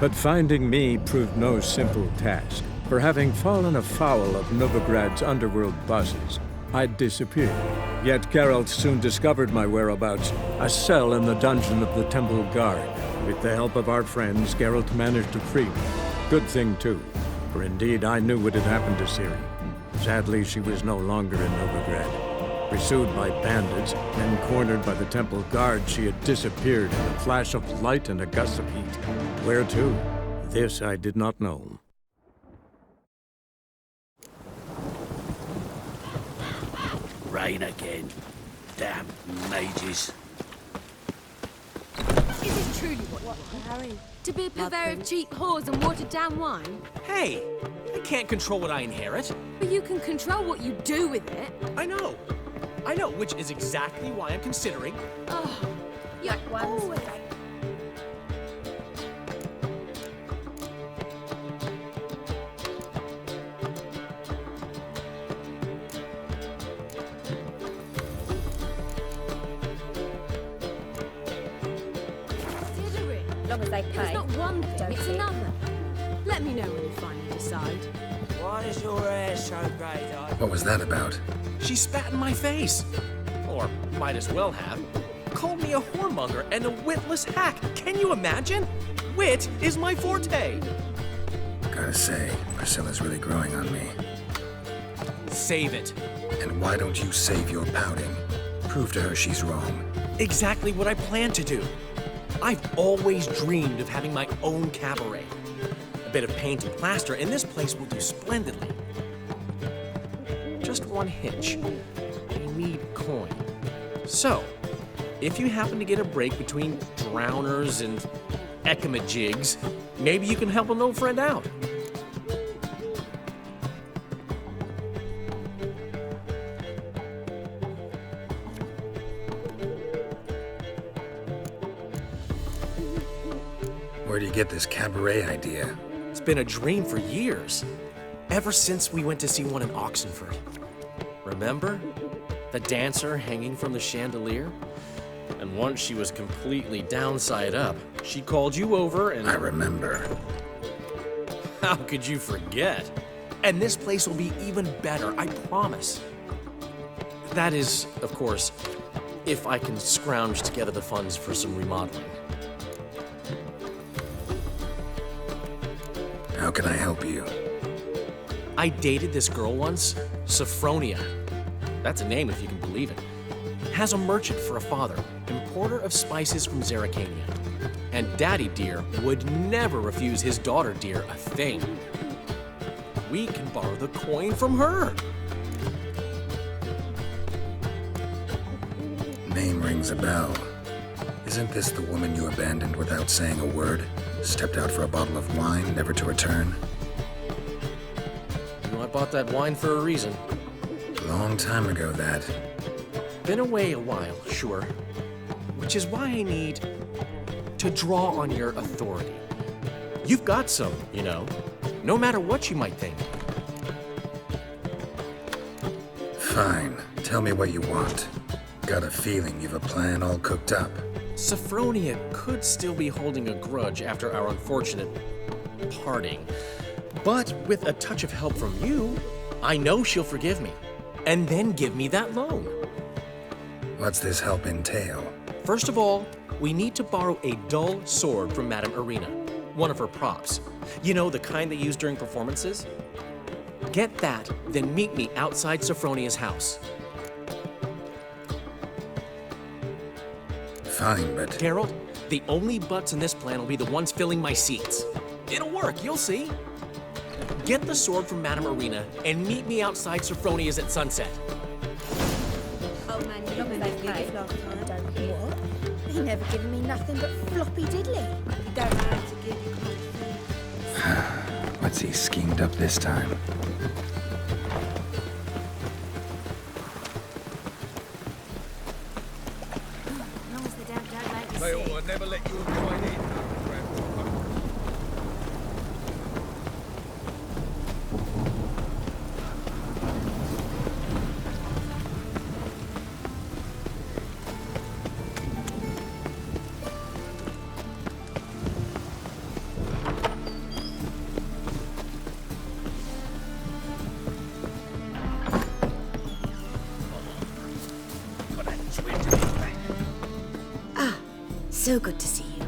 But finding me proved no simple task. For having fallen afoul of Novigrad's underworld bosses, I'd disappeared. Yet Geralt soon discovered my whereabouts, a cell in the dungeon of the Temple Guard. With the help of our friends, Geralt managed to free me. Good thing, too, for indeed I knew what had happened to Ciri. Sadly, she was no longer in Novigrad. Pursued by bandits, then cornered by the Temple Guard, she had disappeared in a flash of light and a gust of heat. Where to? This I did not know. Rain again. Damn mages. Is it truly what you want, Harry? To be a purveyor of cheap whores and watered-down wine? Hey! I can't control what I inherit. But you can control what you do with it. I know, which is exactly why I'm considering... Oh, you're always... Long as they pay. It's not one thing, it's another. Let me know when you finally decide. Why is your hair so grey, What was that about? She spat in my face. Or might as well have. Called me a whoremonger and a witless hack. Can you imagine? Wit is my forte. Gotta say, Priscilla's really growing on me. Save it. And why don't you save your pouting? Prove to her she's wrong. Exactly what I plan to do. I've always dreamed of having my own cabaret. A bit of paint and plaster, and this place will do splendidly. Just one hitch. I need coin. So, if you happen to get a break between drowners and ecamajigs, maybe you can help an old friend out. Where do you get this cabaret idea? It's been a dream for years. Ever since we went to see one in Oxenford. Remember? The dancer hanging from the chandelier? And once she was completely downside up, she called you over and... I remember. How could you forget? And this place will be even better, I promise. That is, of course, if I can scrounge together the funds for some remodeling. How can I help you? I dated this girl once, Sophronia. That's a name if you can believe it. Has a merchant for a father, importer of spices from Zerrikania. And Daddy Dear would never refuse his daughter Dear a thing. We can borrow the coin from her. Name rings a bell. Isn't this the woman you abandoned without saying a word? Stepped out for a bottle of wine, never to return? You know, I bought that wine for a reason. Long time ago, that. Been away a while, sure. Which is why I need to draw on your authority. You've got some, you know, no matter what you might think. Fine. Tell me what you want. Got a feeling you've a plan all cooked up. Sophronia could still be holding a grudge after our unfortunate parting. But with a touch of help from you, I know she'll forgive me. And then give me that loan. What's this help entail? First of all, we need to borrow a dull sword from Madame Irina, one of her props. You know, the kind they use during performances? Get that, then meet me outside Sophronia's house. Fine, but... Geralt, the only butts in this plan will be the ones filling my seats. It'll work, you'll see. Get the sword from Madame Irina and meet me outside Sophronia's at sunset. Oh man, you long as they pay. What? He never given me nothing but floppy diddly. You don't know how to give you What's he schemed up this time? as long as they don't make me They sick. will never let you join in. So good to see you.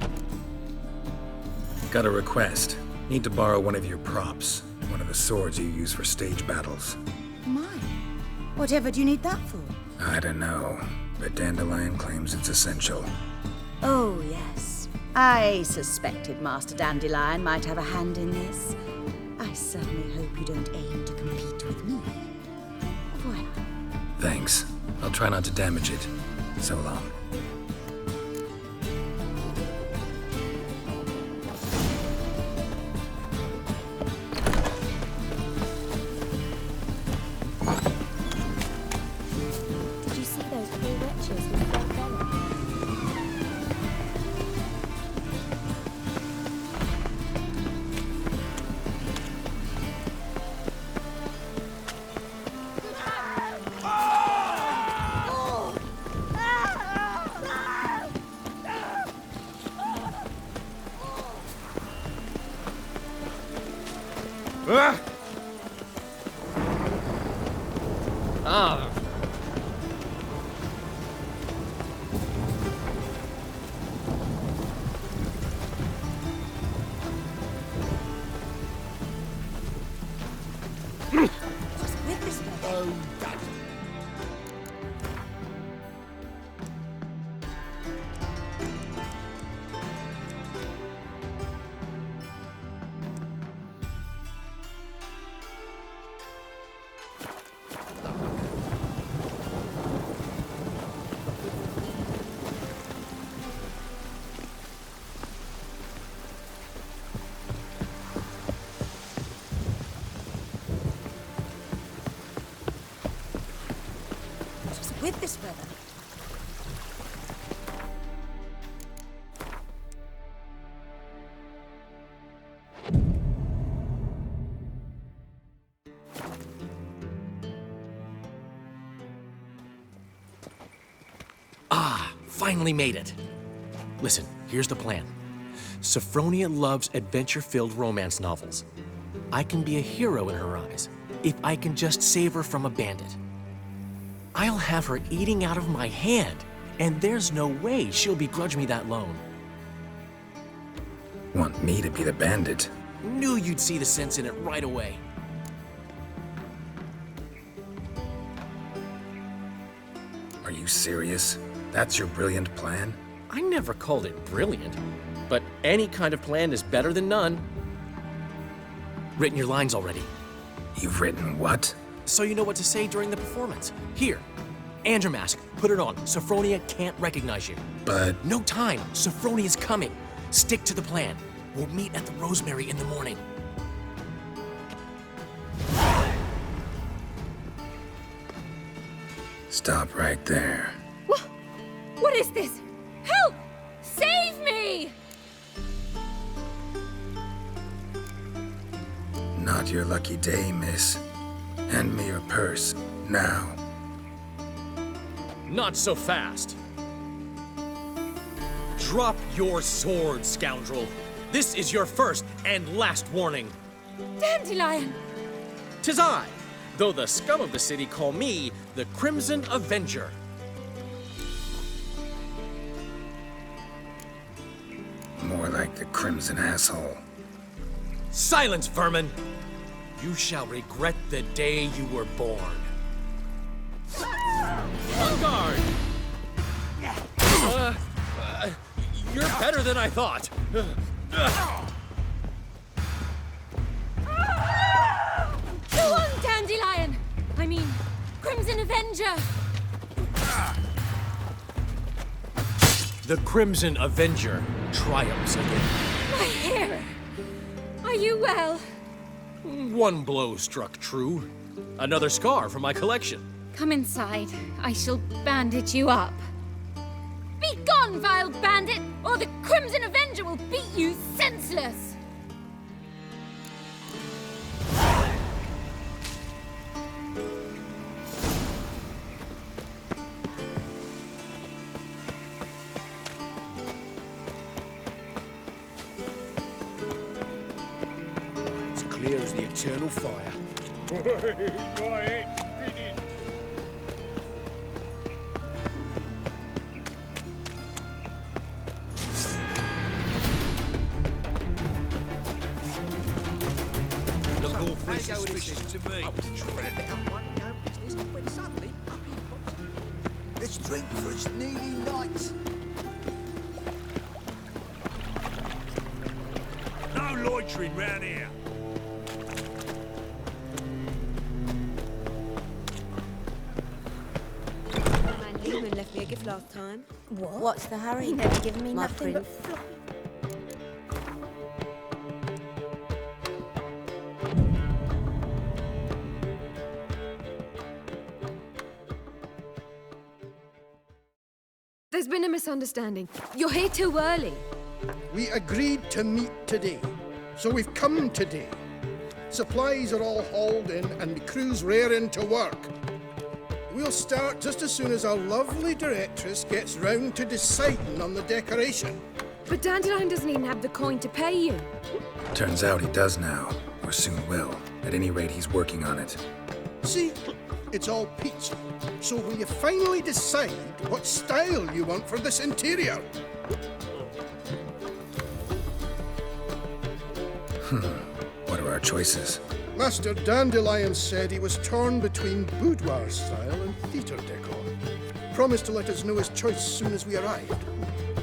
Got a request. Need to borrow one of your props. One of the swords you use for stage battles. Mine? Whatever do you need that for? I don't know, but Dandelion claims it's essential. Oh, yes. I suspected Master Dandelion might have a hand in this. I certainly hope you don't aim to compete with me. Voilà. Thanks. I'll try not to damage it. So long. Did you see those poor wretches with their fellow? Ah! What's with this fellow? What's with this weather? Ah, finally made it. Listen, here's the plan. Sophronia loves adventure-filled romance novels. I can be a hero in her eyes if I can just save her from a bandit. I'll have her eating out of my hand, and there's no way she'll begrudge me that loan. Want me to be the bandit? Knew you'd see the sense in it right away. Are you serious? That's your brilliant plan? I never called it brilliant, but any kind of plan is better than none. Written your lines already, You've written what? so you know what to say during the performance. Here, and your mask, put it on. Sophronia can't recognize you. But No time, Sophronia's coming. Stick to the plan. We'll meet at the Rosemary in the morning. stop right there. What is this? Help! Save me! Not your lucky day, miss. Hand me your purse, now. Not so fast. Drop your sword, scoundrel. This is your first and last warning. Dandelion! 'Tis I, though the scum of the city call me the Crimson Avenger. More like the crimson asshole. Silence, vermin! You shall regret the day you were born. On guard! You're better than I thought. Go on, Dandelion! I mean, Crimson Avenger! The Crimson Avenger triumphs again. My hair! Are you well? One blow struck true. Another scar from my collection. Come inside. I shall bandage you up. Be gone, vile bandit, or the Crimson Avenger will beat you senseless! It's clear as the eternal fire. awfully suspicious to me. Let's drink for its needy night. No loitering round here. Man, Newman left me a gift last time. What? What's the hurry? He never given me My nothing but prince. floppy. There's been a misunderstanding. You're here too early. We agreed to meet today, so we've come today. Supplies are all hauled in and the crew's raring to work. We'll start just as soon as our lovely directress gets round to deciding on the decoration. But Dandelion doesn't even have the coin to pay you. Turns out he does now, or soon will. At any rate, he's working on it. See, it's all peachy. So will you finally decide what style you want for this interior? What are our choices? Master Dandelion said he was torn between boudoir style and theatre decor. Promised to let us know his choice as soon as we arrived.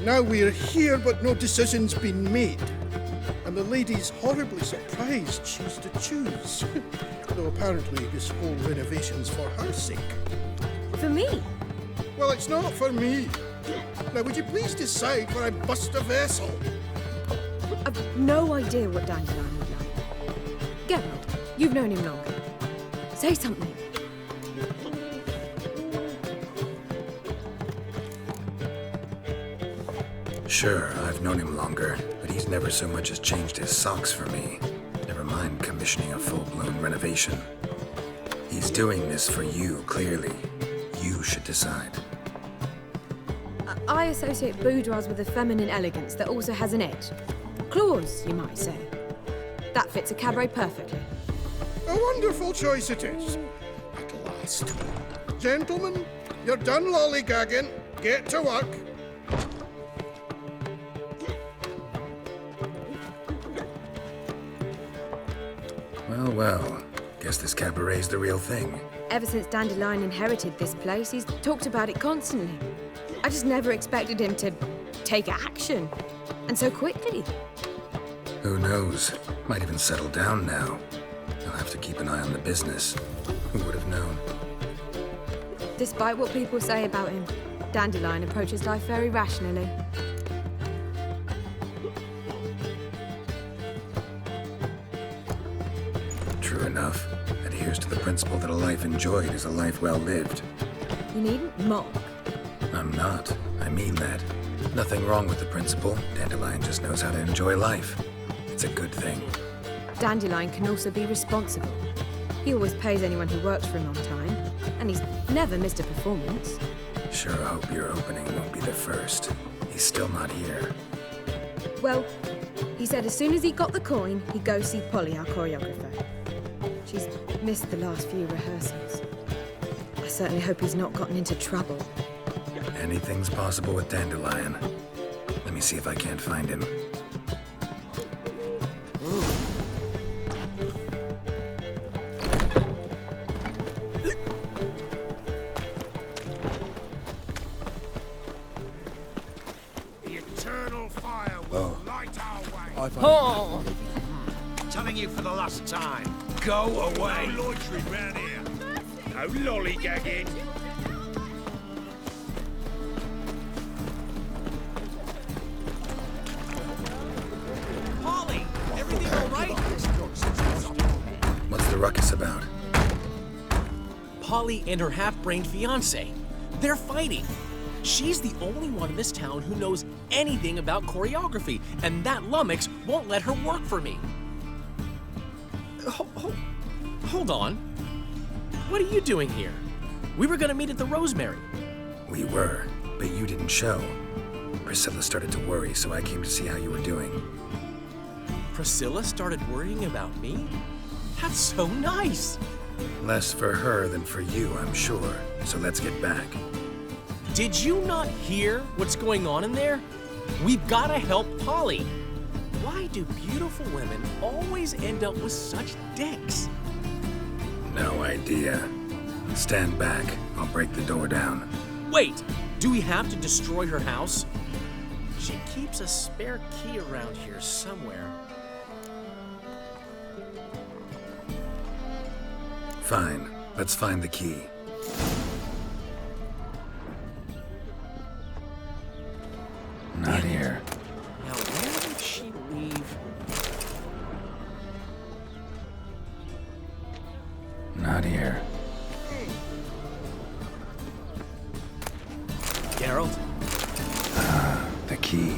Now we're here, but no decision's been made. And the lady's horribly surprised she's to choose. Though apparently this whole renovation's for her sake. For me? Well, it's not for me. Now, would you please decide where I bust a vessel? I've no idea what Dandelion would like. Geralt, you've known him longer. Say something. Sure, I've known him longer, but he's never so much as changed his socks for me. Never mind commissioning a full-blown renovation. He's doing this for you, clearly. You should decide. I associate boudoirs with a feminine elegance that also has an edge. Claws, you might say. That fits a cabaret perfectly. A wonderful choice it is. At last. Gentlemen, you're done lollygagging. Get to work. Well, well. Guess this cabaret's the real thing. Ever since Dandelion inherited this place, he's talked about it constantly. I just never expected him to take action. And so quickly. Who knows? Might even settle down now. He'll have to keep an eye on the business. Who would have known? Despite what people say about him, Dandelion approaches life very rationally. True enough. Adheres to the principle that a life enjoyed is a life well lived. You needn't mock. I'm not. I mean that. Nothing wrong with the principle. Dandelion just knows how to enjoy life. It's a good thing. Dandelion can also be responsible. He always pays anyone who works for him on time, and he's never missed a performance. Sure hope your opening won't be the first. He's still not here. Well, he said as soon as he got the coin, he'd go see Polly, our choreographer. She's missed the last few rehearsals. I certainly hope he's not gotten into trouble. Anything's possible with Dandelion. Let me see if I can't find him. The eternal fire will light our way. Oh! Telling you for the last time. Go away. No loitering round here. No lollygagging. Polly! Everything all right? What's the ruckus about? Polly and her half-brained fiancé. They're fighting. She's the only one in this town who knows anything about choreography, and that lummox won't let her work for me. Hold on. What are you doing here? We were gonna meet at the Rosemary. We were, but you didn't show. Priscilla started to worry, so I came to see how you were doing. Priscilla started worrying about me? That's so nice. Less for her than for you, I'm sure. So let's get back. Did you not hear what's going on in there? We've gotta help Polly. Why do beautiful women always end up with such dicks? No idea. Stand back. I'll break the door down. Wait! Do we have to destroy her house? She keeps a spare key around here somewhere. Fine. Let's find the key. Not here. Now, where did she leave? Not here. Geralt? The key.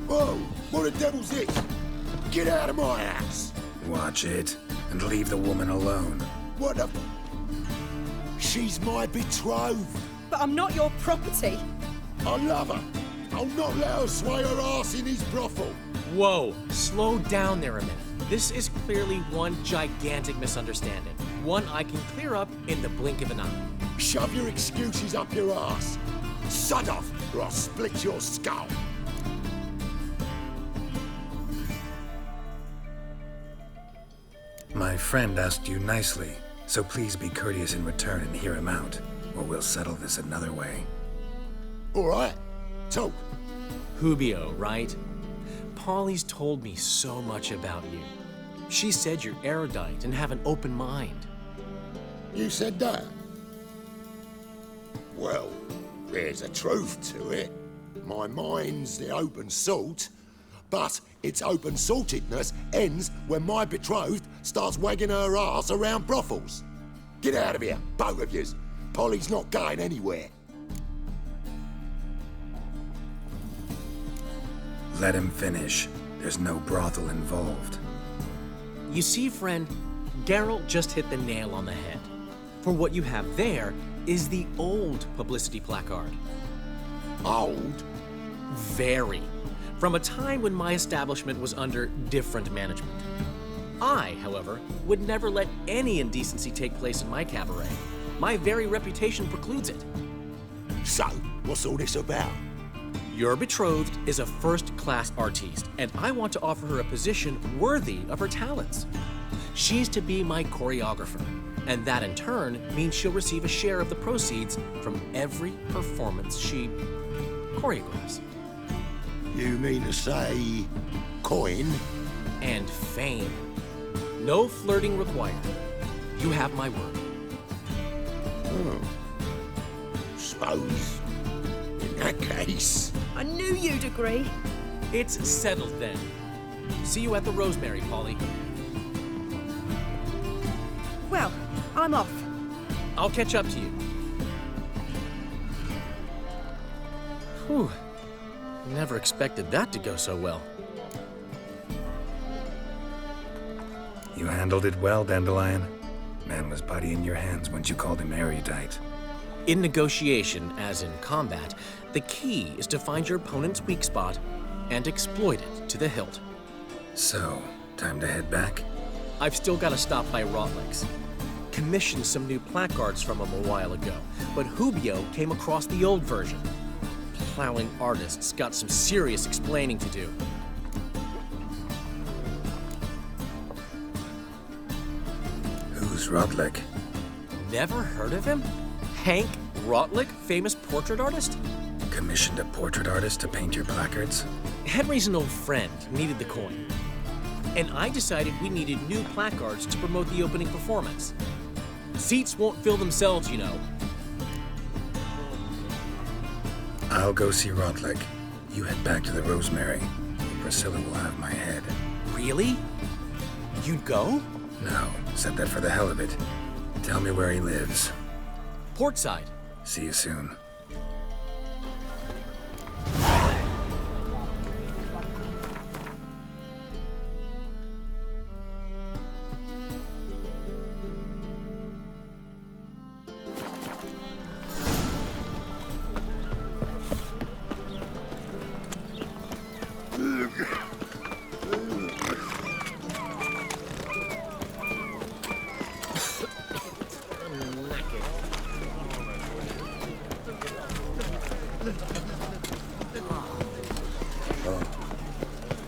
Whoa! What the devil's this? Get out of my house! Watch it, and leave the woman alone. What the... She's my betrothed. But I'm not your property. I love her. I'll not let her sway her ass in his brothel. Whoa, slow down there a minute. This is clearly one gigantic misunderstanding. One I can clear up in the blink of an eye. Shove your excuses up your ass. Sod off, or I'll split your skull. My friend asked you nicely, so please be courteous in return and hear him out, or we'll settle this another way. All right, talk. Hubio, right? Polly's told me so much about you. She said you're erudite and have an open mind. You said that? Well, there's a truth to it. My mind's the open salt, but its open saltedness ends when my betrothed starts wagging her ass around brothels. Get out of here, both of yous. Polly's not going anywhere. Let him finish. There's no brothel involved. You see, friend, Geralt just hit the nail on the head. For what you have there is the old publicity placard. Old? Very. From a time when my establishment was under different management. I, however, would never let any indecency take place in my cabaret. My very reputation precludes it. So, what's all this about? Your betrothed is a first-class artiste, and I want to offer her a position worthy of her talents. She's to be my choreographer, and that in turn means she'll receive a share of the proceeds from every performance she choreographs. You mean to say... coin? And fame. No flirting required. You have my word. Oh. Suppose... in that case... I knew you'd agree. It's settled then. See you at the Rosemary, Polly. Well, I'm off. I'll catch up to you. Whew. Never expected that to go so well. You handled it well, Dandelion. Man was body in your hands once you called him erudite. In negotiation, as in combat, the key is to find your opponent's weak spot and exploit it to the hilt. So, time to head back? I've still got to stop by Rotlick's. Commissioned some new placards from him a while ago, but Hubio came across the old version. Plowing artists got some serious explaining to do. Who's Rotlick? Never heard of him? Hank Rotlick, famous portrait artist? Commissioned a portrait artist to paint your placards? Henry's an old friend, needed the coin. And I decided we needed new placards to promote the opening performance. Seats won't fill themselves, you know. I'll go see Rotlick. You head back to the Rosemary. Priscilla will have my head. Really? You'd go? No, said that for the hell of it. Tell me where he lives. Portside. See you soon.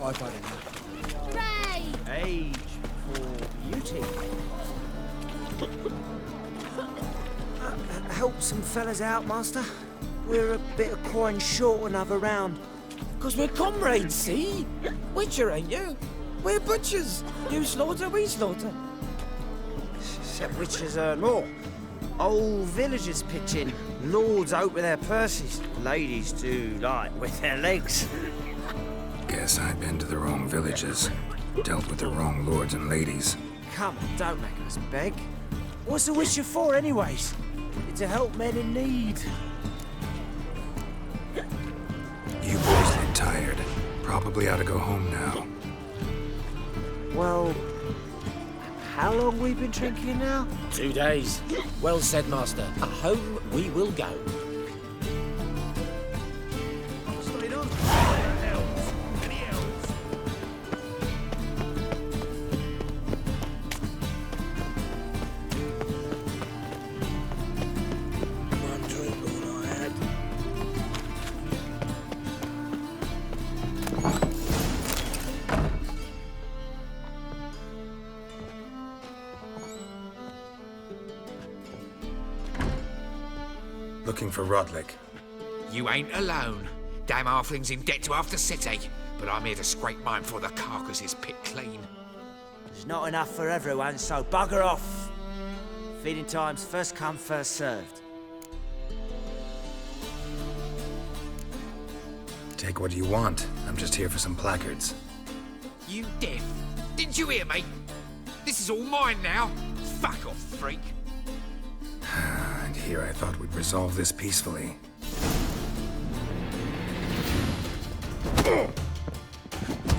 I've had enough. Hooray! Age for beauty. Help some fellas out, Master. We're a bit of coin short another round. 'Cause we're comrades, see? Witcher, ain't you? We're butchers. You slaughter, we slaughter. Except witches earn more. Old villagers pitch in. Lords out with their purses. Ladies do like with their legs. Guess I've been to the wrong villages. Dealt with the wrong lords and ladies. Come on, don't make us beg. What's the witcher for, anyways? It's to help men in need. You boys look tired. Probably ought to go home now. Well, how long we been drinking now? 2 days. Well said, Master. Home we will go. Looking for Rodlick. You ain't alone. Damn halfling's in debt to half the city, but I'm here to scrape mine before the carcass is picked clean. There's not enough for everyone, so bugger off. Feeding time's first come, first served. Take what you want. I'm just here for some placards. You deaf? Didn't you hear me? This is all mine now. Fuck off, freak. And here I thought we'd resolve this peacefully.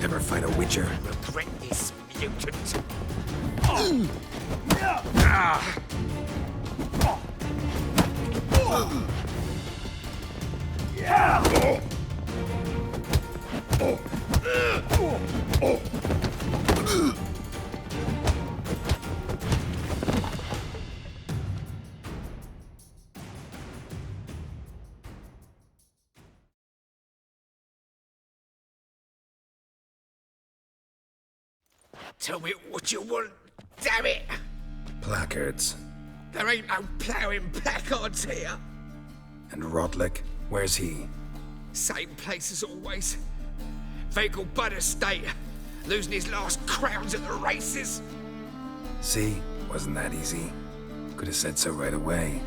Ever fight a witcher? Regret this, mutant. Tell me what you want, damn it! Placards. There ain't no ploughing placards here. And Rodlick, where's he? Same place as always. Vegal Bud Estate, losing his last crowns at the races. See? Wasn't that easy. Could have said so right away.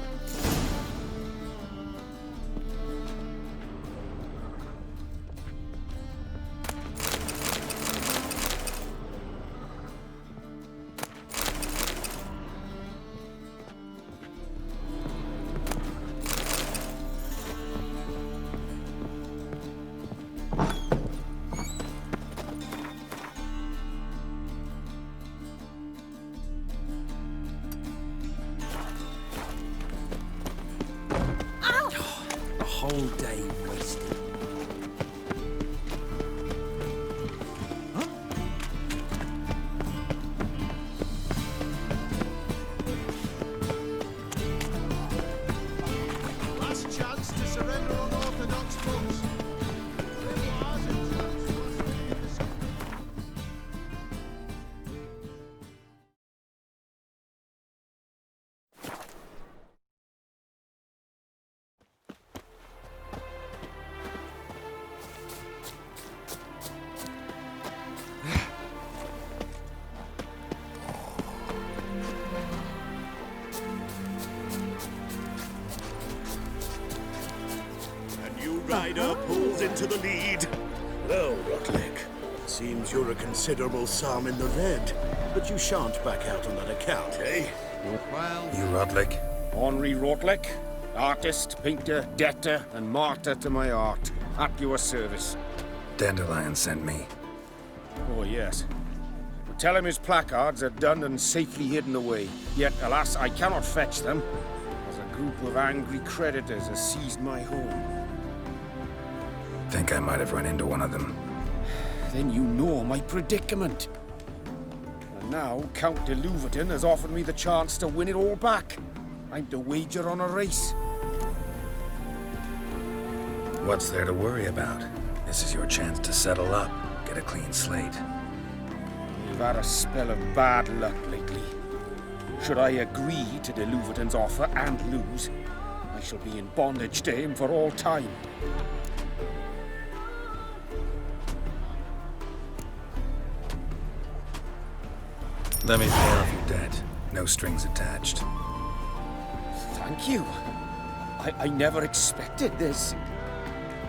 Whole day wasted. Last chance to surrender unorthodox foes. Rider pulls into the lead. Well, Rodlick, seems you're a considerable sum in the red, but you shan't back out on that account, eh? Well, you Rodlick? Henri Rodlick, artist, painter, debtor, and martyr to my art, at your service. Dandelion sent me. Oh, yes. Tell him his placards are done and safely hidden away. Yet, alas, I cannot fetch them, as a group of angry creditors has seized my home. Think I might have run into one of them. Then you know my predicament. And now Count de Louverton has offered me the chance to win it all back. I'm to wager on a race. What's there to worry about? This is your chance to settle up, get a clean slate. You've had a spell of bad luck lately. Should I agree to the Luverton's offer and lose, I shall be in bondage to him for all time. Let me pay off your debt. No strings attached. Thank you. I never expected this.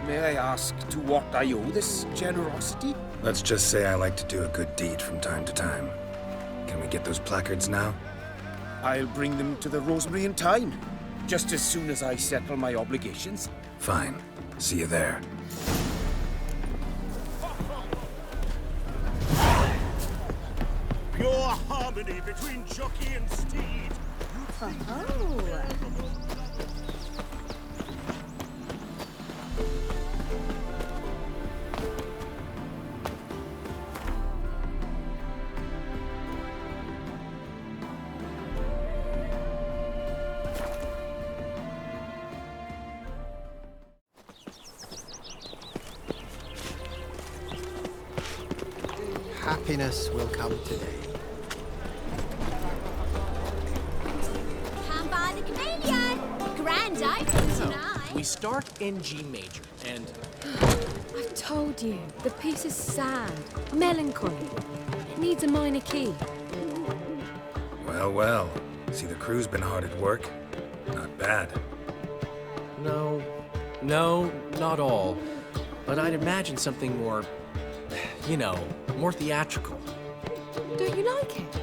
May I ask to what I owe this generosity? Let's just say I like to do a good deed from time to time. Can we get those placards now? I'll bring them to the Rosemary in time, just as soon as I settle my obligations. Fine. See you there. Pure harmony between jockey and steed. Happiness will come today. Come by the chameleon. Grand open tonight. We start in G major, and I've told you, the piece is sad, melancholy. It needs a minor key. Well, well. See, the crew's been hard at work. Not bad. no, not all. But I'd imagine something more, more theatrical. Don't you like it?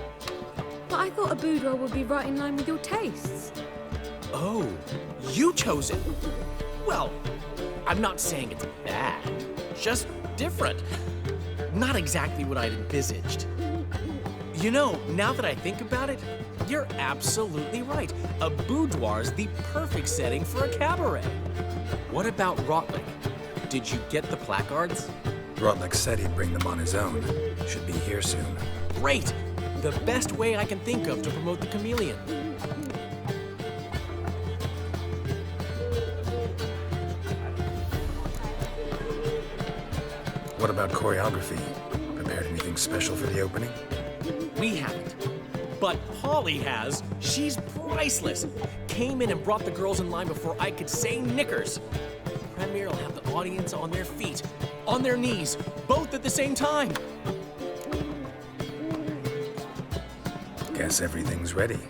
But I thought a boudoir would be right in line with your tastes. Oh, you chose it. Well, I'm not saying it's bad, just different. Not exactly what I'd envisaged. Now that I think about it, you're absolutely right. A boudoir's the perfect setting for a cabaret. What about Rotlick? Did you get the placards? Rotlick said he'd bring them on his own. Should be here soon. Great! The best way I can think of to promote the chameleon. What about choreography? Prepared anything special for the opening? We haven't. But Holly has. She's priceless. Came in and brought the girls in line before I could say knickers. Premier will have the audience on their feet, on their knees, both at the same time. Guess everything's ready.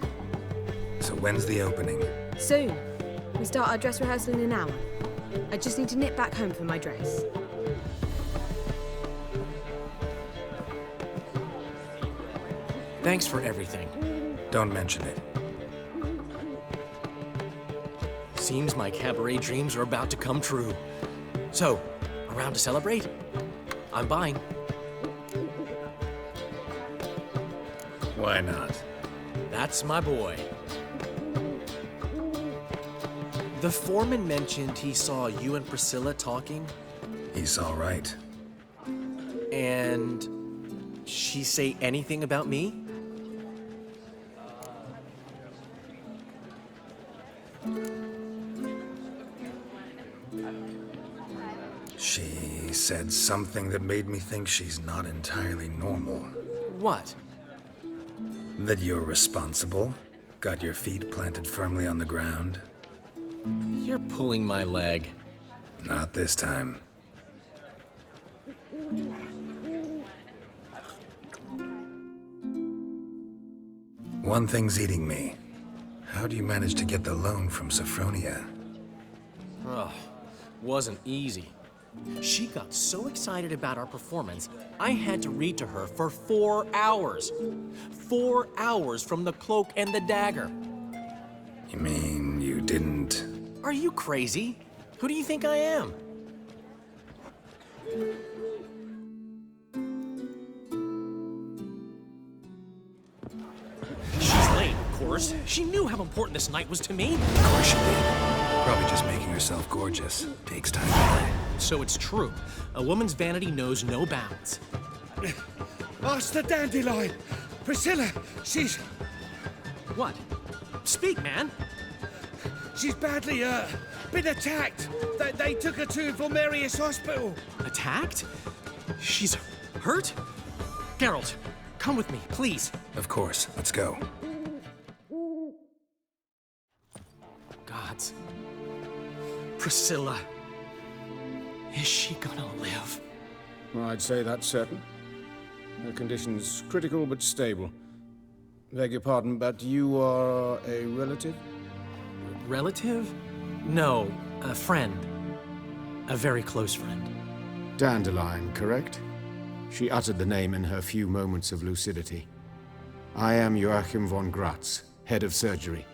So when's the opening? Soon. We start our dress rehearsal in an hour. I just need to nip back home for my dress. Thanks for everything. Don't mention it. Seems my cabaret dreams are about to come true. So, around to celebrate? I'm buying. Why not? That's my boy. The foreman mentioned he saw you and Priscilla talking. He's all right. And she say anything about me? She said something that made me think she's not entirely normal. What? That you're responsible, got your feet planted firmly on the ground. You're pulling my leg. Not this time. One thing's eating me. How do you manage to get the loan from Sophronia? Oh, wasn't easy. She got so excited about our performance, I had to read to her for 4 hours. 4 hours from the Cloak and the Dagger. You mean you didn't... Are you crazy? Who do you think I am? She's late, of course. She knew how important this night was to me. Of course she did. Probably just making herself gorgeous. Takes time to learn. So it's true. A woman's vanity knows no bounds. Master Dandelion! Priscilla, she's... What? Speak, man. She's badly hurt. Been attacked. They took her to Vulmerius Hospital. Attacked? She's hurt? Geralt, come with me, please. Of course. Let's go. Gods. Priscilla. Is she gonna live? I'd say that's certain. Her condition's critical but stable. Beg your pardon, but you are a relative? Relative? No, a friend. A very close friend. Dandelion, correct? She uttered the name in her few moments of lucidity. I am Joachim von Gratz, head of surgery.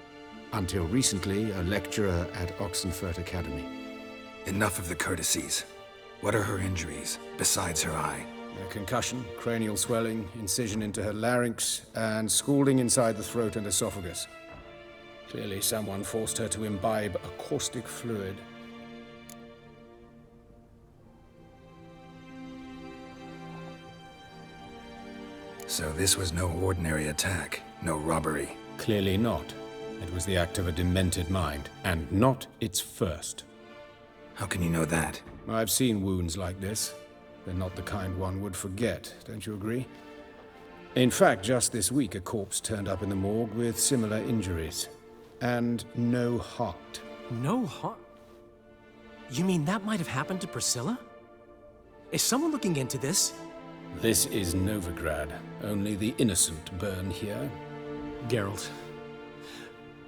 Until recently, a lecturer at Oxenfurt Academy. Enough of the courtesies. What are her injuries, besides her eye? A concussion, cranial swelling, incision into her larynx, and scalding inside the throat and esophagus. Clearly someone forced her to imbibe a caustic fluid. So this was no ordinary attack, no robbery. Clearly not. It was the act of a demented mind, and not its first. How can you know that? I've seen wounds like this. They're not the kind one would forget, don't you agree? In fact, just this week, a corpse turned up in the morgue with similar injuries. And no heart. No heart? You mean that might have happened to Priscilla? Is someone looking into this? This is Novigrad. Only the innocent burn here. Geralt,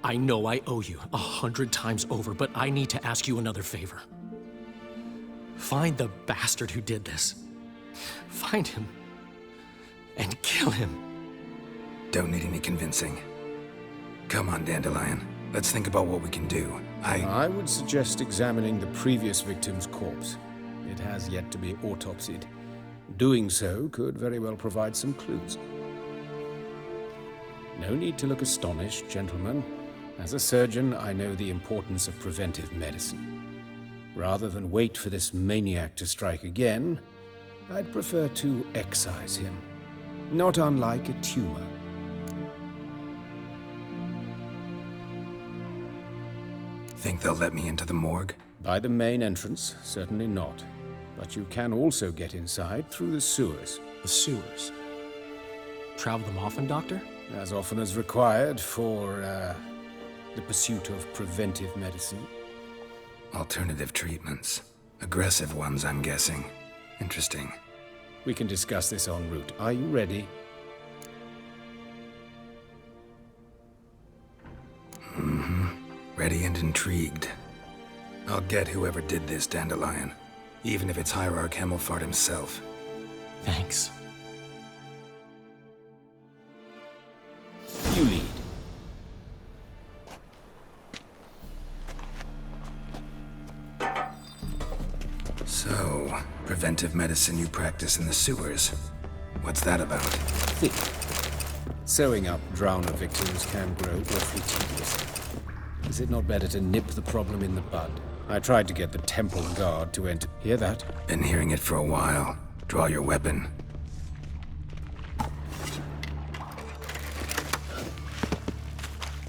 I know I owe you 100 times over, but I need to ask you another favor. Find the bastard who did this. Find him. And kill him. Don't need any convincing. Come on, Dandelion. Let's think about what we can do. I would suggest examining the previous victim's corpse. It has yet to be autopsied. Doing so could very well provide some clues. No need to look astonished, gentlemen. As a surgeon, I know the importance of preventive medicine. Rather than wait for this maniac to strike again, I'd prefer to excise him. Not unlike a tumor. Think they'll let me into the morgue? By the main entrance, certainly not. But you can also get inside through the sewers. The sewers? Travel them often, Doctor? As often as required for, the pursuit of preventive medicine. Alternative treatments. Aggressive ones, I'm guessing. Interesting. We can discuss this en route. Are you ready? Mm-hmm. Ready and intrigued. I'll get whoever did this, Dandelion. Even if it's Hierarch Hemmelfart himself. Thanks. You lead. So, preventive medicine you practice in the sewers. What's that about? Think. Sewing up drowner victims can grow awfully tedious. Is it not better to nip the problem in the bud? I tried to get the temple guard to enter. Hear that? Been hearing it for a while. Draw your weapon.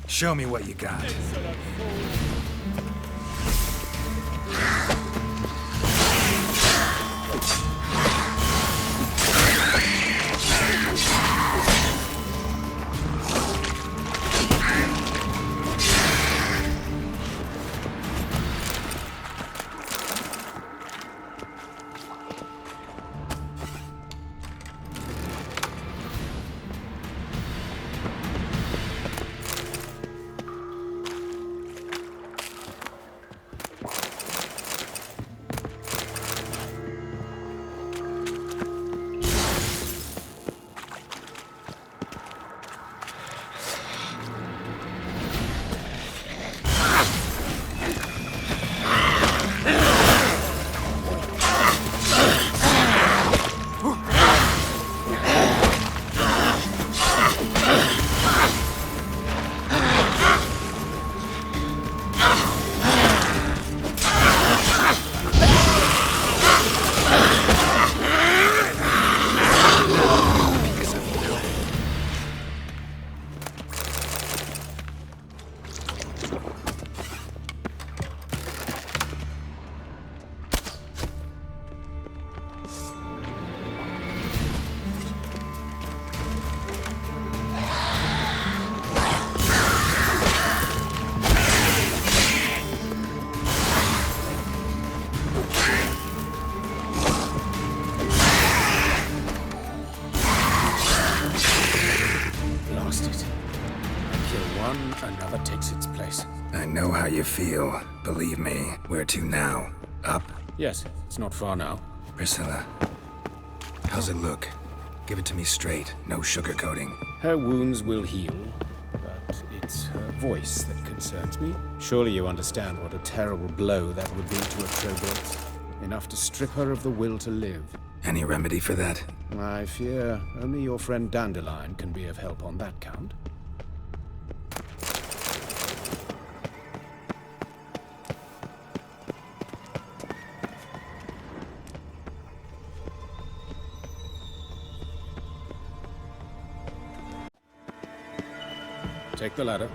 Show me what you got. I know how you feel. Believe me. Where to now? Up? Yes, it's not far now. Priscilla. How's it look? Give it to me straight. No sugarcoating. Her wounds will heal, but it's her voice that concerns me. Surely you understand what a terrible blow that would be to a Projekt. Enough to strip her of the will to live. Any remedy for that? I fear only your friend Dandelion can be of help on that count. Take the ladder.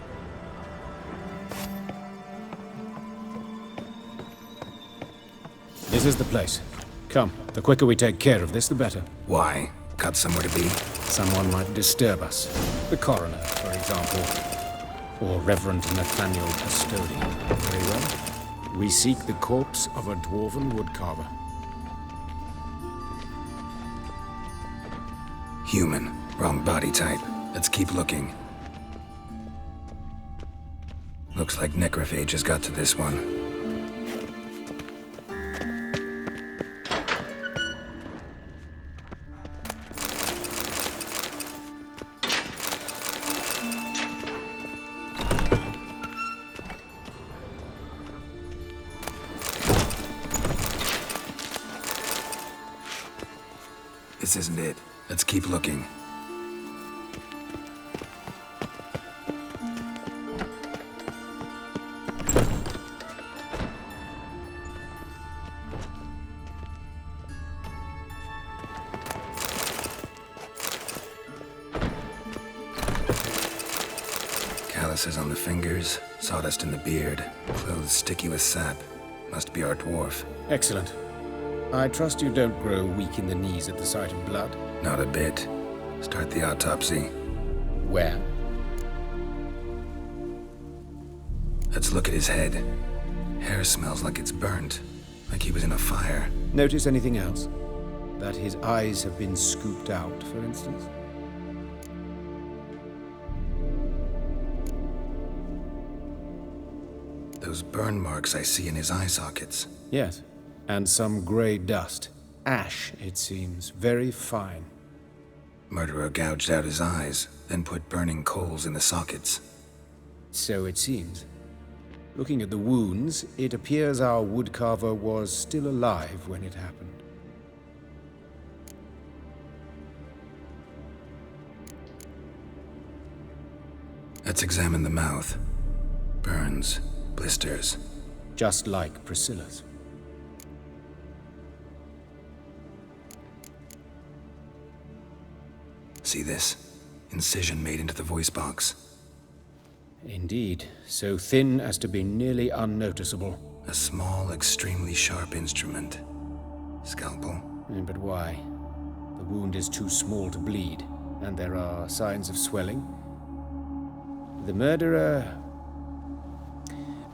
This is the place. Come, the quicker we take care of this, the better. Why? Got somewhere to be? Someone might disturb us. The coroner, for example. Or Reverend Nathaniel Custodian. Very well. We seek the corpse of a dwarven woodcarver. Human. Wrong body type. Let's keep looking. Looks like necrophage has got to this one. This isn't it. Let's keep looking. Calluses on the fingers, sawdust in the beard, clothes sticky with sap. Must be our dwarf. Excellent. I trust you don't grow weak in the knees at the sight of blood. Not a bit. Start the autopsy. Where? Let's look at his head. Hair smells like it's burnt, like he was in a fire. Notice anything else? That his eyes have been scooped out, for instance? Those burn marks I see in his eye sockets. Yes. And some grey dust. Ash, it seems. Very fine. Murderer gouged out his eyes, then put burning coals in the sockets. So it seems. Looking at the wounds, it appears our woodcarver was still alive when it happened. Let's examine the mouth. Burns, blisters. Just like Priscilla's. See this? Incision made into the voice box. Indeed, so thin as to be nearly unnoticeable. A small, extremely sharp instrument. Scalpel? But why? The wound is too small to bleed, and there are signs of swelling. The murderer...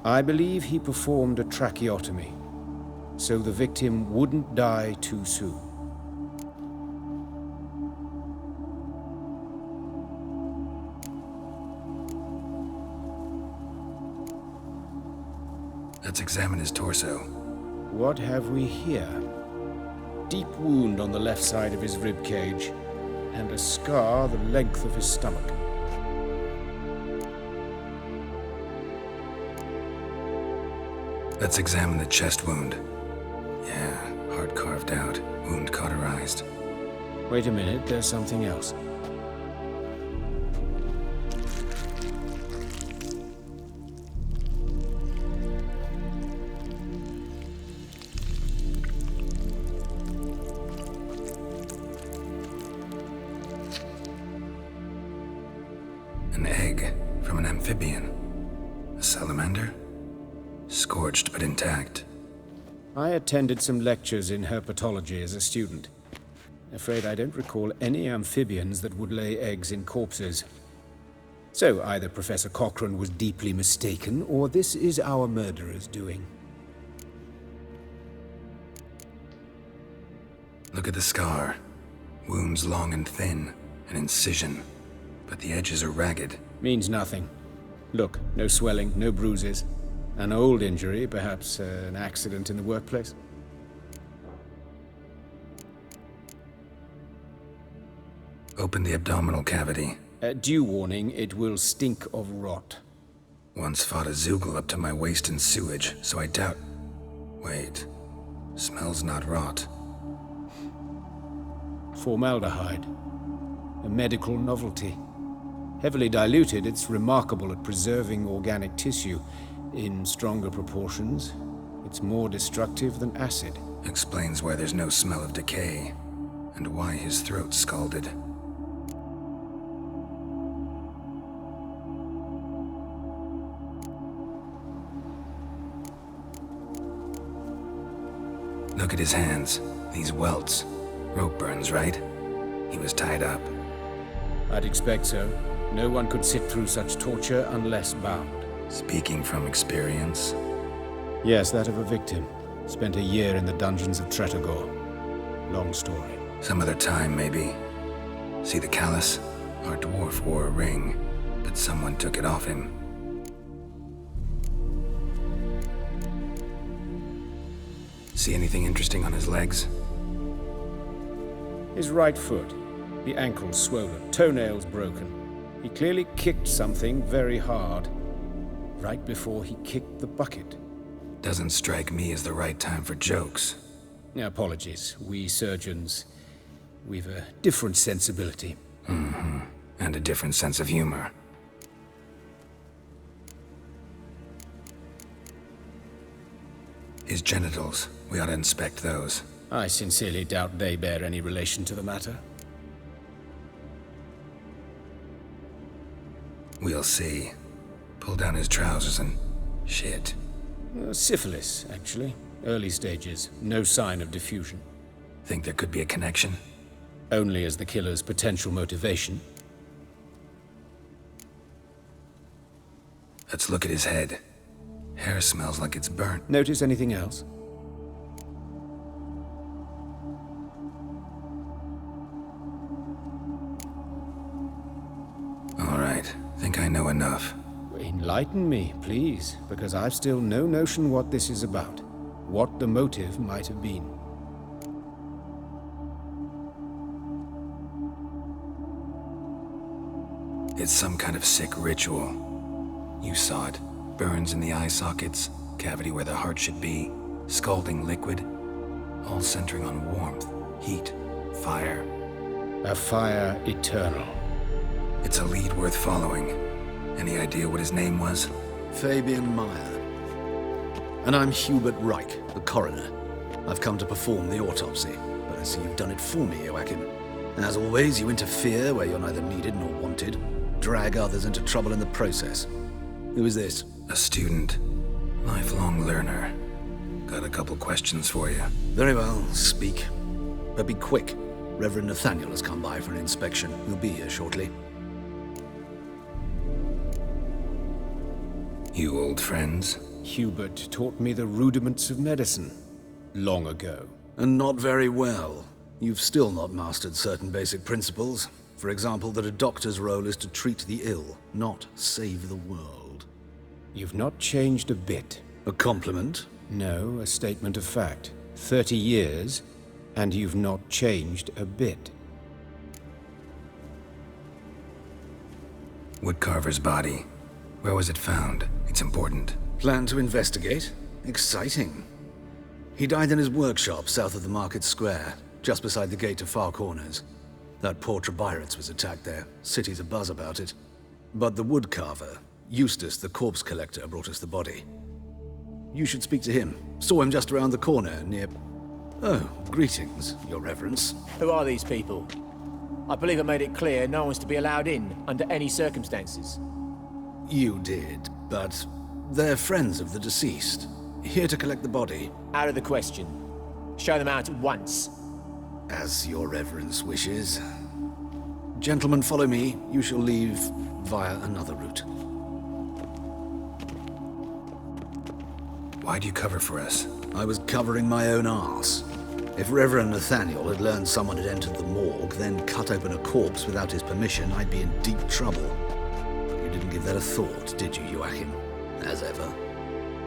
I believe he performed a tracheotomy, so the victim wouldn't die too soon. Let's examine his torso. What have we here? Deep wound on the left side of his rib cage, and a scar the length of his stomach. Let's examine the chest wound. Yeah, heart carved out, wound cauterized. Wait a minute, there's something else. An egg from an amphibian. A salamander? Scorched but intact. I attended some lectures in herpetology as a student. Afraid I don't recall any amphibians that would lay eggs in corpses. So either Professor Cochrane was deeply mistaken, or this is our murderer's doing. Look at the scar. Wounds long and thin, an incision. But the edges are ragged. Means nothing. Look, no swelling, no bruises. An old injury, perhaps an accident in the workplace? Open the abdominal cavity. Due warning, it will stink of rot. Once fought a Zoogle up to my waist in sewage, so I doubt... Wait. Smells not rot. Formaldehyde. A medical novelty. Heavily diluted, it's remarkable at preserving organic tissue. In stronger proportions, it's more destructive than acid. Explains why there's no smell of decay, and why his throat's scalded. Look at his hands. These welts. Rope burns, right? He was tied up. I'd expect so. No one could sit through such torture unless bound. Speaking from experience? Yes, that of a victim. Spent a year in the dungeons of Tretogor. Long story. Some other time, maybe. See the callus? Our dwarf wore a ring, but someone took it off him. See anything interesting on his legs? His right foot. The ankle's swollen, toenails broken. He clearly kicked something very hard. Right before he kicked the bucket. Doesn't strike me as the right time for jokes. Apologies. We surgeons, we've a different sensibility. Mm-hmm. And a different sense of humor. His genitals. We ought to inspect those. I sincerely doubt they bear any relation to the matter. We'll see. Pull down his trousers and... shit. Syphilis, actually. Early stages. No sign of diffusion. Think there could be a connection? Only as the killer's potential motivation. Let's look at his head. Hair smells like it's burnt. Notice anything else? All right. Think I know enough. Enlighten me, please, because I've still no notion what this is about. What the motive might have been. It's some kind of sick ritual. You saw it. Burns in the eye sockets, cavity where the heart should be, scalding liquid, all centering on warmth, heat, fire. A fire eternal. It's a lead worth following. Any idea what his name was? Fabian Meyer. And I'm Hubert Reich, the coroner. I've come to perform the autopsy, but I see you've done it for me, Joachim. As always, you interfere where you're neither needed nor wanted, drag others into trouble in the process. Who is this? A student. Lifelong learner. Got a couple questions for you. Very well, speak. But be quick. Reverend Nathaniel has come by for an inspection. He'll be here shortly. You old friends? Hubert taught me the rudiments of medicine. Long ago. And not very well. You've still not mastered certain basic principles. For example, that a doctor's role is to treat the ill, not save the world. You've not changed a bit. A compliment? No, a statement of fact. 30 years, and you've not changed a bit. Woodcarver's body. Where was it found? It's important. Plan to investigate? Exciting. He died in his workshop south of the market square, just beside the gate to Far Corners. That poor Trebirates was attacked there. City's abuzz about it. But the woodcarver, Eustace the corpse collector, brought us the body. You should speak to him. Saw him just around the corner near... Oh, greetings, Your Reverence. Who are these people? I believe I made it clear no one's to be allowed in under any circumstances. You did, but they're friends of the deceased. Here to collect the body. Out of the question. Show them out at once. As Your Reverence wishes. Gentlemen, follow me. You shall leave via another route. Why'd you cover for us? I was covering my own arse. If Reverend Nathaniel had learned someone had entered the morgue, then cut open a corpse without his permission, I'd be in deep trouble. You didn't give give that a thought, did you, Joachim? As ever.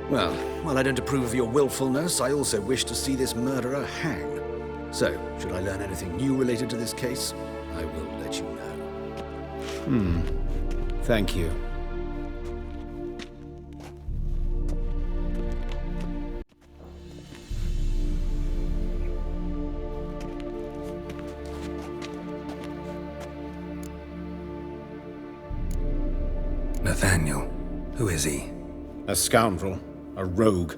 Well, while I don't approve of your willfulness, I also wish to see this murderer hang. So, should I learn anything new related to this case, I will let you know. Thank you. Nathaniel. Who is he? A scoundrel. A rogue.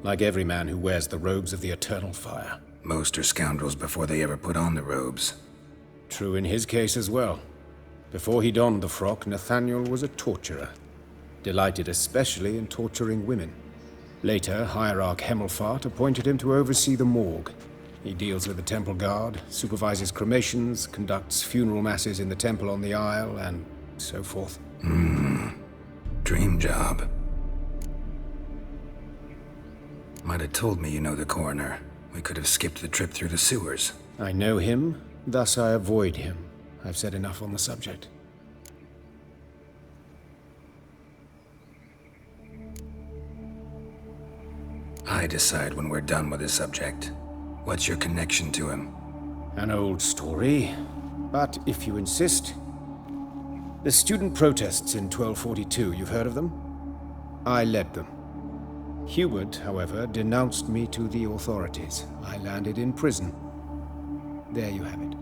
Like every man who wears the robes of the Eternal Fire. Most are scoundrels before they ever put on the robes. True in his case as well. Before he donned the frock, Nathaniel was a torturer. Delighted especially in torturing women. Later, Hierarch Hemmelfart appointed him to oversee the morgue. He deals with the temple guard, supervises cremations, conducts funeral masses in the temple on the Isle, and so forth. Dream job. Might have told me you know the coroner. We could have skipped the trip through the sewers. I know him, thus I avoid him. I've said enough on the subject. I decide when we're done with this subject. What's your connection to him? An old story, but if you insist. The student protests in 1242, you've heard of them? I led them. Hubert, however, denounced me to the authorities. I landed in prison. There you have it.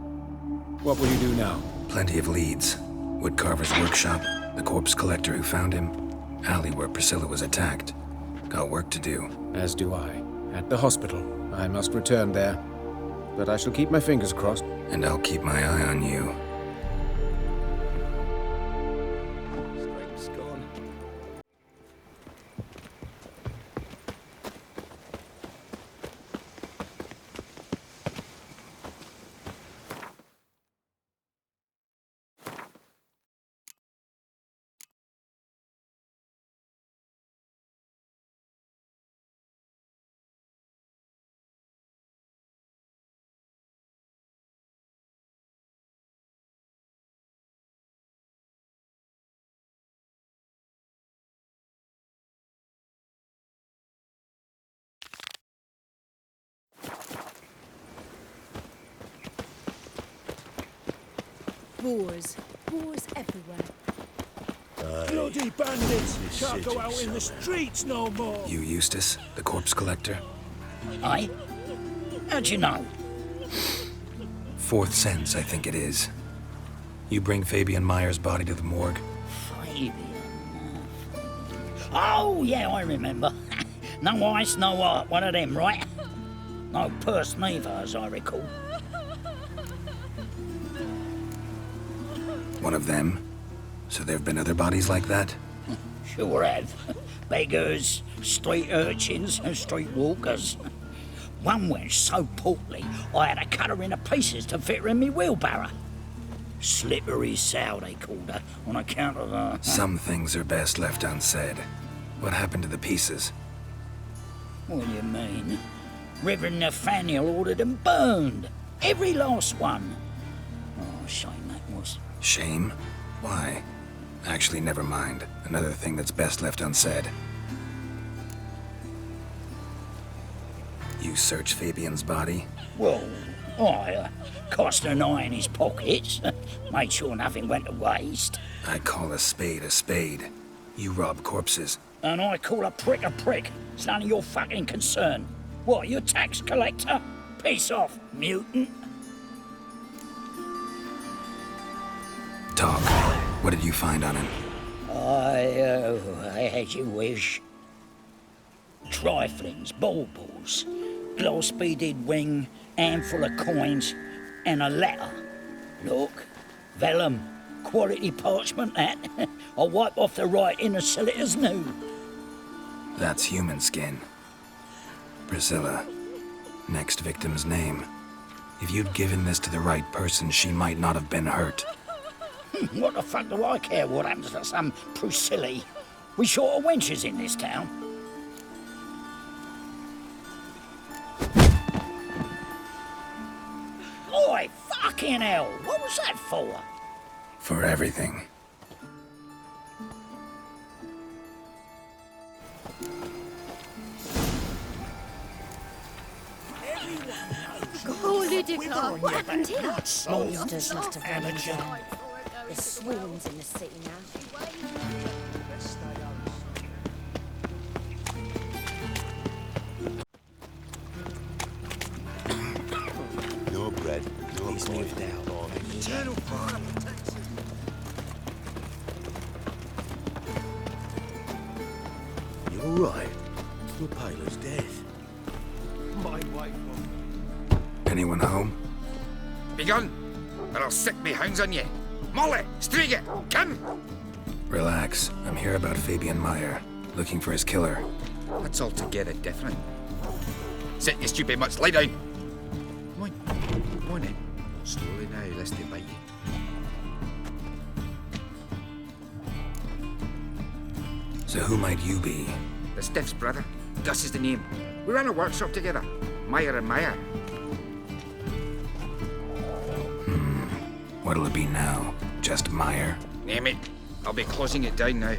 What will you do now? Plenty of leads. Woodcarver's workshop, the corpse collector who found him, alley where Priscilla was attacked. Got work to do. As do I. At the hospital. I must return there. But I shall keep my fingers crossed. And I'll keep my eye on you. Strength's gone. Wars. Wars everywhere. Bloody bandits! Can't go out in the streets no more! You Eustace, the corpse collector? Aye? How'd you know? Fourth sense, I think it is. You bring Fabian Meyer's body to the morgue? Fabian. Oh, yeah, I remember. No ice, no art, one of them, right? No purse neither, as I recall. One of them? So there've been other bodies like that? Sure have. Beggars, street urchins, and street walkers. One wench so portly, I had to cut her into pieces to fit her in me wheelbarrow. Slippery sow, they called her, on account of her. Some things are best left unsaid. What happened to the pieces? What do you mean? Reverend Nathaniel ordered them burned. Every last one. Oh, shame that was. Shame? Why? Actually, never mind. Another thing that's best left unsaid. You searched Fabian's body? Well, I cast an eye in his pockets. Made sure nothing went to waste. I call a spade a spade. You rob corpses. And I call a prick a prick. It's none of your fucking concern. What, you tax collector? Piss off, mutant. Talk. What did you find on him? As you wish. Triflings, baubles, gloss-beaded ring, handful of coins, and a letter. Look, vellum, quality parchment that. I'll wipe off the writing and sell it as new. That's human skin. Priscilla. Next victim's name. If you'd given this to the right person, she might not have been hurt. What the fuck do I care what happens to some Priscilla? We short of wenches in this town. Oi, fucking hell! What was that for? For everything. Oh, Ludica, what happened here? Monsters must have run in there. There's swarms in the city now. No bread, no He's coin. moved out. Eternal fire protects him. You're right. The Paler's dead. My wife Anyone home? Begun, or I'll sick me hounds on ye. Molly, Striga, come! Relax. I'm here about Fabian Meyer, looking for his killer. That's altogether different. Sit, you stupid mutts, lie down. Come on in. Slowly now, lest they bite you. So who might you be? The Stiff's brother. Gus is the name. We ran a workshop together. Meyer and Meyer. What'll it be now? Just Meyer? Name it. I'll be closing it down now.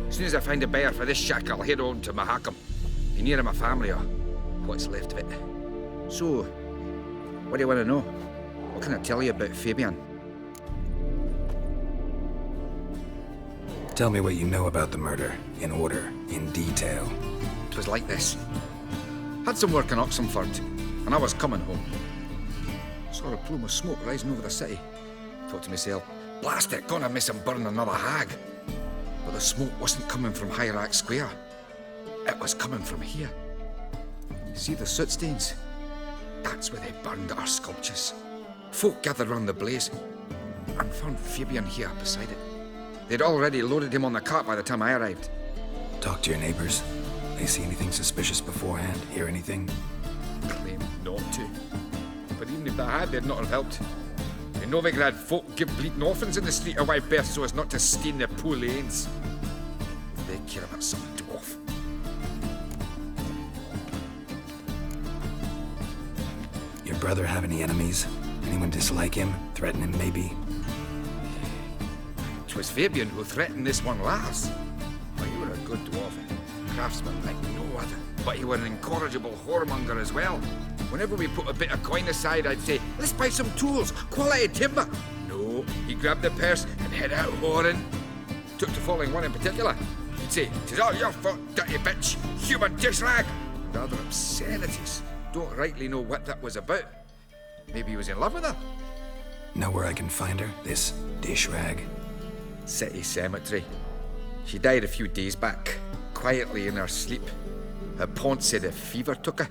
As soon as I find a buyer for this shack, I'll head on to Mahakam. Be near my family, or what's left of it. So, what do you want to know? What can I tell you about Fabian? Tell me what you know about the murder, in order, in detail. It was like this. Had some work in Oxenford, and I was coming home. Saw a plume of smoke rising over the city. Thought to myself, blast it, gonna miss him burn another hag. But the smoke wasn't coming from Hierarch Square. It was coming from here. See the soot stains? That's where they burned our sculptures. Folk gathered round the blaze and found Fabian here beside it. They'd already loaded him on the cart by the time I arrived. Talk to your neighbors. They see anything suspicious beforehand? Hear anything? Claimed not to. But even if they had, they'd not have helped. In Novigrad, folk give bleeding orphans in the street a wide berth so as not to stain their poor lanes. They care about some dwarf. Your brother have any enemies? Anyone dislike him? Threaten him, maybe? 'Twas Fabian who threatened this one last. But you were a good dwarf, craftsman like no other. But you were an incorrigible whoremonger as well. Whenever we put a bit of coin aside, I'd say, let's buy some tools, quality timber. No, he grabbed the purse and head out whoring. Took to following one in particular. He'd say, 'tis all your fault, dirty bitch, human dish rag. And other obscenities. Don't rightly know what that was about. Maybe he was in love with her. Know where I can find her? This dish rag? City cemetery. She died a few days back, quietly in her sleep. Her pont said a fever took her.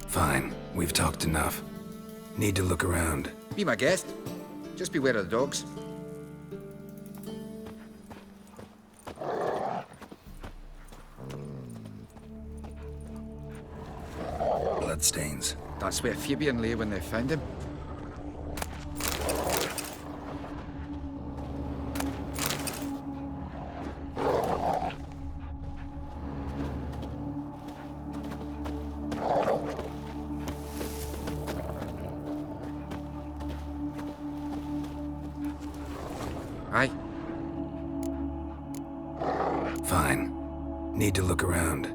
Fine. We've talked enough. Need to look around. Be my guest. Just beware of the dogs. Bloodstains. That's where Fabian lay when they found him. Aye. Fine. Need to look around.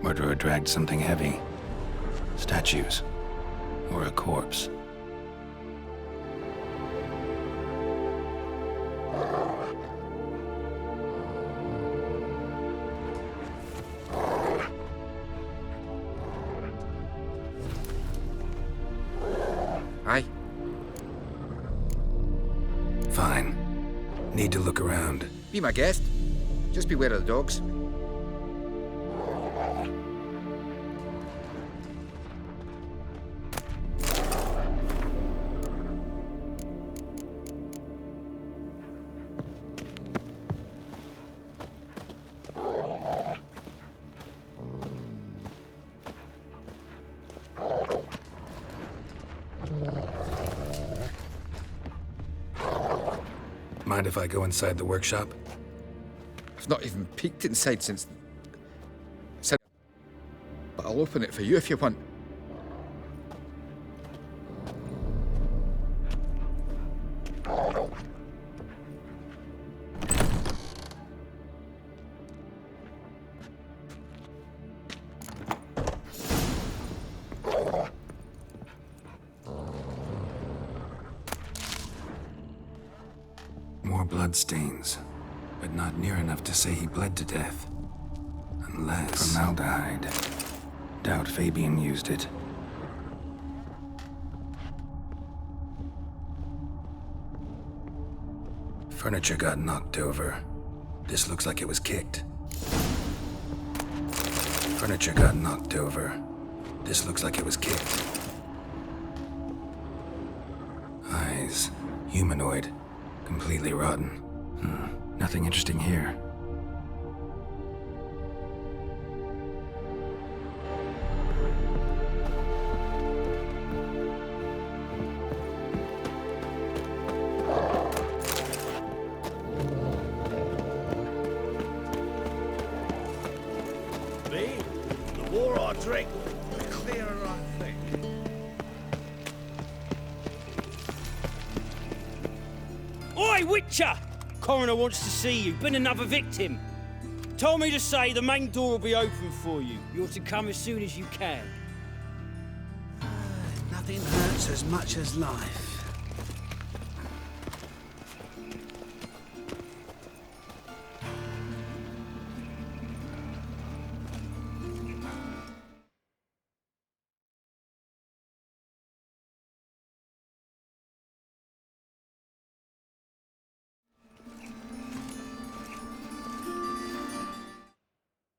Murderer dragged something heavy. Statues. Or a corpse. Aye. Fine. Need to look around. Be my guest. Just beware of the dogs. Mind if I go inside the workshop? I've not even peeked inside since... But I'll open it for you if you want. bloodstains, but not near enough to say he bled to death. Unless... formaldehyde. Doubt Fabian used it. Furniture got knocked over. This looks like it was kicked. Furniture got knocked over. This looks like it was kicked. Eyes. Humanoid. Completely rotten. Nothing interesting here. The more I drink, the clearer I think. Oi, Witcher! Coroner wants to see you. Been another victim. Told me to say the main door will be open for you. You're to come as soon as you can. Nothing hurts as much as life.